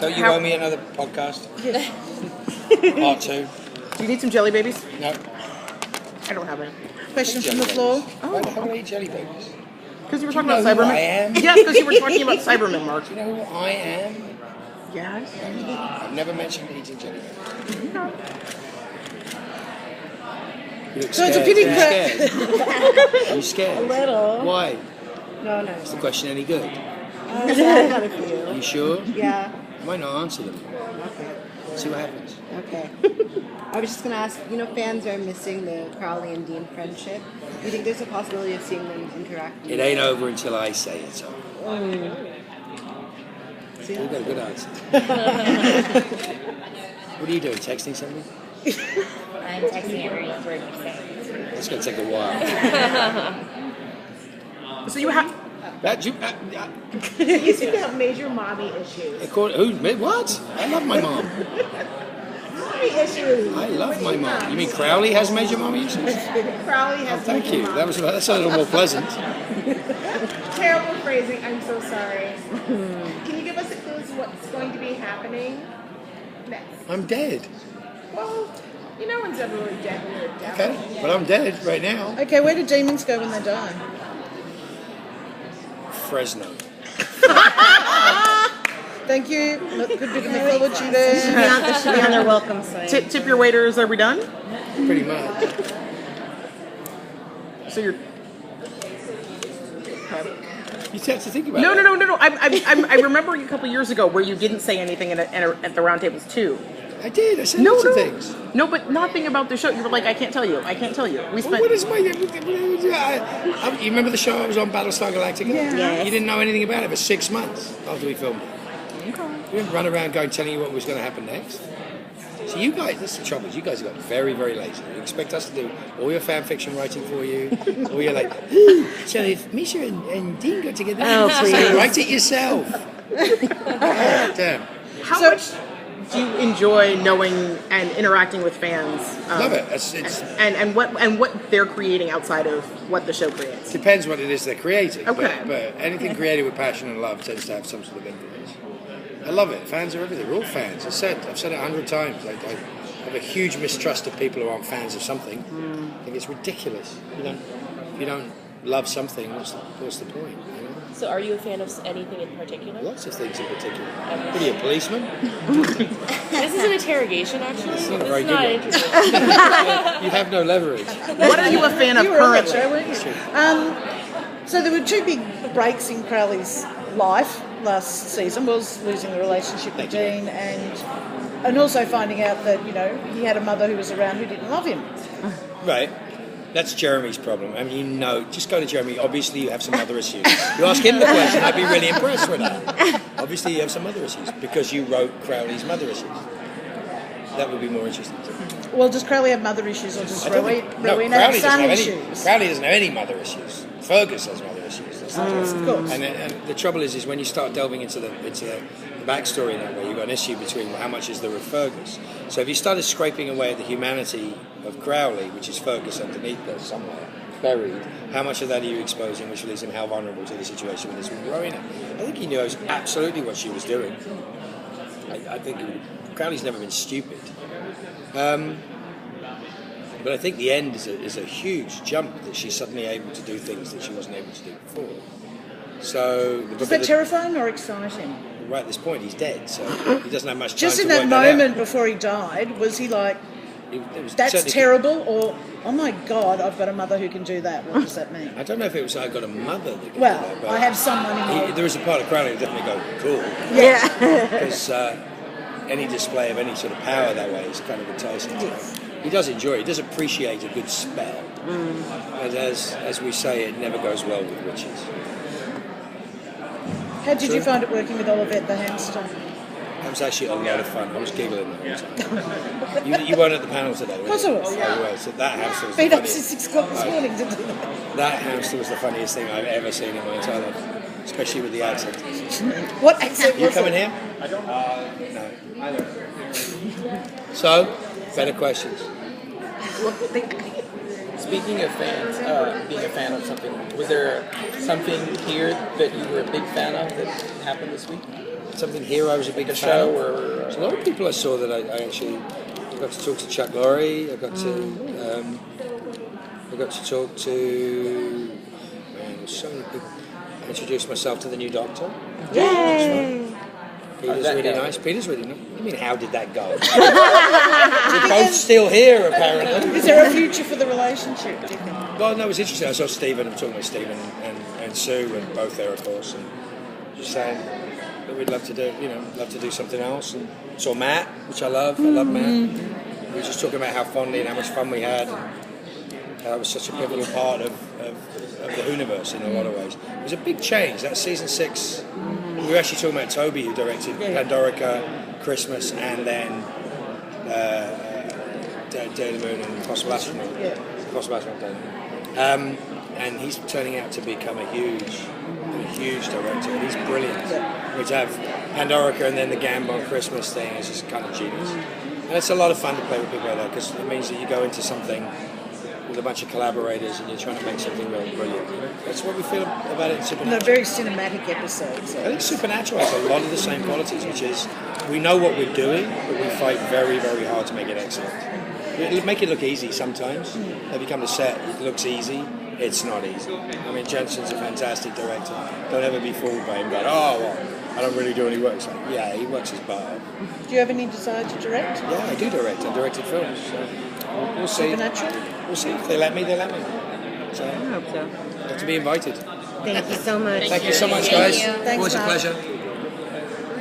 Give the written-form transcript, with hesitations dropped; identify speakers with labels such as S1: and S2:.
S1: Don't you owe me another podcast?
S2: Yes.
S1: Part 2.
S2: Do you need some jelly babies?
S1: No.
S2: I don't have any.
S3: Question from the floor.
S1: Why the hell do I eat jelly babies?
S2: Because you were
S1: Do you
S2: talking
S1: know
S2: about
S1: who
S2: Cybermen.
S1: I am?
S2: Yes, because you were talking about Cybermen, Mark.
S1: Do you know who I am?
S2: Yes.
S1: I've never mentioned eating jelly babies.
S2: No.
S1: You look
S3: So it's a
S1: scared.
S3: pity
S1: Are you scared? Are you scared?
S4: A little.
S1: Why?
S4: No.
S1: Is the question any good?
S4: I got a few.
S1: Are you sure?
S4: Yeah.
S1: Why not answer them?
S4: Okay.
S1: See what happens.
S4: Okay. I was just gonna ask. Fans are missing the Crowley and Dean friendship. Do you think there's a possibility of seeing them interact?
S1: It ain't over until I say it's over.
S4: See?
S1: We've got a good answer. What are you doing? Texting somebody?
S5: I'm texting every word you say.
S1: It's going to take a while.
S2: So you have.
S4: You seem to have major mommy issues.
S1: Who? Me? What? I love my mom.
S4: Mommy issues.
S1: I love my mom. You mean Crowley has major mommy issues?
S4: Crowley has.
S1: Thank
S4: major
S1: you.
S4: mommy
S1: That's a little more pleasant.
S6: Terrible phrasing. I'm so sorry. Can you give us a clue as to what's going to be happening next?
S1: I'm dead.
S6: Well, when someone's really dead when you're dead.
S1: Okay, but I'm dead right now.
S3: Okay, where do demons go when they die?
S1: Fresno.
S3: Thank you. Good bit of mythology there.
S4: They should be on their welcome sign.
S2: Tip your waiters. Are we done?
S1: Pretty much.
S2: So you're.
S1: You have to think about
S2: No.
S1: it.
S2: I remember a couple years ago where you didn't say anything at the round tables too.
S1: I did. I said lots of things.
S2: No, but nothing about the show. You were like, I can't tell you. We
S1: Well,
S2: spent.
S1: what is my... you remember the show I was on, Battlestar Galactica?
S3: Yeah.
S4: Yes.
S1: You didn't know anything about it for 6 months after we filmed it.
S2: Okay.
S1: We didn't run around telling you what was going to happen next. So you guys, this is the trouble, you guys got very, very lazy. You expect us to do all your fan fiction writing for you, or you're like, so if Misha and Dean got together, so write it yourself. God damn.
S2: How much do you enjoy knowing and interacting with fans?
S1: Love it.
S2: And what they're creating outside of what the show creates.
S1: Depends what it is they're creating.
S2: Okay.
S1: But anything created with passion and love tends to have some sort of influence. I love it. Fans are everything. We're all fans. I've said it 100 times. I have a huge mistrust of people who aren't fans of something. I think it's ridiculous. If you don't love something, what's the point?
S5: So are you a fan of anything in particular?
S1: Lots of things in particular. What are you, a policeman?
S5: This is an interrogation, actually.
S1: It's not
S5: This
S1: very
S5: is not
S1: good.
S5: interesting.
S1: You have no leverage.
S2: What are you a fan of
S3: You were on that
S2: currently?
S3: show, weren't you? So there were two big breaks in Crowley's life last season. Was losing the relationship with Dean and also finding out that he had a mother who was around who didn't love him.
S1: Right. That's Jeremy's problem. I mean, just go to Jeremy. Obviously, you have some other issues. You ask him the question, I'd be really impressed with that. Obviously, you have some other issues because you wrote Crowley's mother issues. That would be more interesting.
S3: Well, does Crowley have mother issues or does Rowena
S1: Crowley
S3: have
S1: doesn't
S3: son
S1: have
S3: issues?
S1: Crowley doesn't have any mother issues. Fergus has mother issues. That's the
S3: Of course.
S1: And the trouble is when you start delving into the backstory in that way, you've got an issue between how much is there with Fergus. So if you started scraping away at the humanity of Crowley, which is Fergus underneath there somewhere, buried, how much of that are you exposing, which leaves him how vulnerable to the situation with this with Rowena? I think he knows absolutely what she was doing. I think Crowley's never been stupid. But I think the end is a huge jump that she's suddenly able to do things that she wasn't able to do before. So
S3: Is that terrifying or exciting?
S1: Right at this point, he's dead, so he doesn't have much time
S3: Just
S1: to
S3: in that
S1: work
S3: moment
S1: out.
S3: before he died, was he like,
S1: It was
S3: that's
S1: certainly-
S3: terrible, or, oh my God, I've got a mother who can do that? What does that mean?
S1: I don't know if it was I got a mother that could
S3: Well,
S1: do that, but
S3: I have someone in my...
S1: there is a part of Crowley that definitely go, cool.
S3: Yeah.
S1: Because any display of any sort of power that way is kind of enticing.
S3: Yes.
S1: He does enjoy it. He does appreciate a good spell. But as we say, it never goes well with witches.
S3: How did you find it working with Olivette the hamster?
S1: That was actually a lot of fun. I was giggling the whole time. You weren't at the panel today, were you?
S3: Of course I was.
S1: Oh, you were. So that hamster was
S3: Been
S1: the
S3: up since
S1: funniest.
S3: 6 o'clock this morning to do that.
S1: That hamster was the funniest thing I've ever seen in my entire life, especially with the accent.
S3: What accent
S1: You
S3: was
S1: coming
S3: it?
S1: here? No. So, better questions.
S7: Speaking of fans, being a fan of something, was there something here that you were a big fan of that happened this week?
S1: something Hero was a big fan
S7: show
S1: of.
S7: or
S1: There's a lot of people I saw that I actually got to talk to Chuck Lorre. I got to talk to so many people. I introduced myself to the new Doctor.
S3: Yay!
S1: Peter's
S7: that
S1: really
S7: go?
S1: nice. Peter's really nice. I mean, how did that go? We're both still here, apparently.
S3: Is there a future for the relationship, do you think?
S1: Well, no, it was interesting. I saw Stephen. I'm talking about Stephen and Sue, and both there, of course, and just saying that we'd love to do something else. And saw Matt, which I love. I love Matt. We were just talking about how fondly and how much fun we had. And how it was such a pivotal part of the universe in a lot of ways. It was a big change. That season 6. We were actually talking about Toby, who directed Pandorica, Christmas, and then Day of the Moon and Possible Astronaut. Possible Astronaut Day. And he's turning out to become a huge director. And he's brilliant. We have Pandorica and then the Gambon Christmas thing is just kind of genius. And it's a lot of fun to play with people like that because it means that you go into something with a bunch of collaborators and you're trying to make something really brilliant. You know? That's what we feel about it in Supernatural.
S3: No, very cinematic episodes.
S1: I think Supernatural has a lot of the same qualities, which is we know what we're doing, but we fight very, very hard to make it excellent. It'll make it look easy sometimes. If you come to set, it looks easy. It's not easy. I mean, Jensen's a fantastic director. Don't ever be fooled by him. But I don't really do any work. So, yeah, he works his butt off.
S3: Do you have any desire to direct?
S1: Yeah, I do direct. I directed films. So we'll see.
S3: Supernatural?
S1: We'll see. If they let me, they let me. So
S2: I hope so.
S1: I have to be invited.
S4: Thank you so much.
S1: Thank you so much, guys.
S3: Thanks,
S1: Always a
S3: Mark.
S1: pleasure.